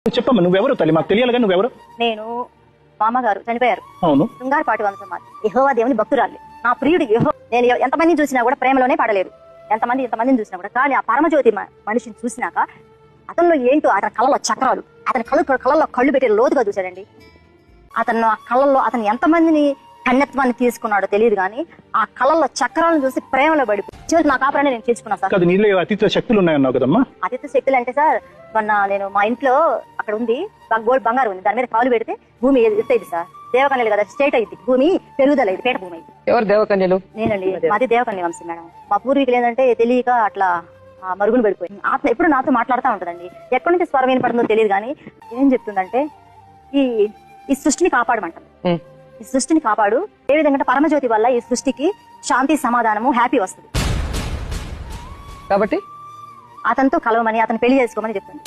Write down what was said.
చెప్పమ్మా, నువ్వెవరు తల్లి? మాకు తెలియాలిగా నువ్వెవరు? నేను మా అమ్మగారు చనిపోయారు. అవును. శృంగారపాటి వంశం మాది. యెహోవా దేవుని భక్తురాలి. నా ప్రియుడు నేను ఎంతమందిని చూసినా కూడా ప్రేమలోనే పడలేదు. ఎంతమందిని చూసినా కూడా. కానీ ఆ పరమజ్యోతి మనిషిని చూసినాక అతనిలో ఏంటో, అతని కళ్ళలో చక్రాలు, అతని కళ్ళల్లో కళ్ళు పెట్టి లోతుగా చూశాడండి. అతను ఆ కళ్ళల్లో అతను ఎంతమందిని కన్యత్వాన్ని తీసుకున్నాడో తెలియదు, కానీ ఆ కళ్ళల్లో చక్రాలను చూసి ప్రేమలో పడిపోయి చివరికి నా కాపురాన్ని నేను తీసుకున్నాను సార్. నీలో అతీత శక్తులు ఉన్నాయన్నావు కదమ్మా? అతీత శక్తులు అంటే సార్, మొన్న నేను మా ఇంట్లో అక్కడ ఉంది గోల్డ్ బంగారు ఉంది, దాని మీద కాలు పెడితే భూమి ఎత్తైంది సార్. దేవకన్యలు కదా, స్టేట్ అయింది భూమి, పెరుగుదల అయింది, పేట భూమి అయింది. ఎవరు దేవకన్యలు? నేనండి. మాది దేవకన్య వంశం మేడం. మా పూర్వీకులు ఏంటంటే తెలియక అట్లా మరుగులు పడిపోయింది. ఆత్మ ఎప్పుడు నాతో మాట్లాడుతూ ఉంటుందండి. ఎక్కడి నుంచి స్వరం వినపడుతుందో తెలియదు, కానీ ఏం చెప్తుందంటే ఈ సృష్టిని కాపాడమంటారు. ఈ సృష్టిని కాపాడు. ఏ విధంగా పరమజ్యోతి వల్ల ఈ సృష్టికి శాంతి, సమాధానము, హ్యాపీ వస్తుంది. కాబట్టి అతనితో కలవమని, అతను పెళ్లి చేసుకోమని చెప్తుంది.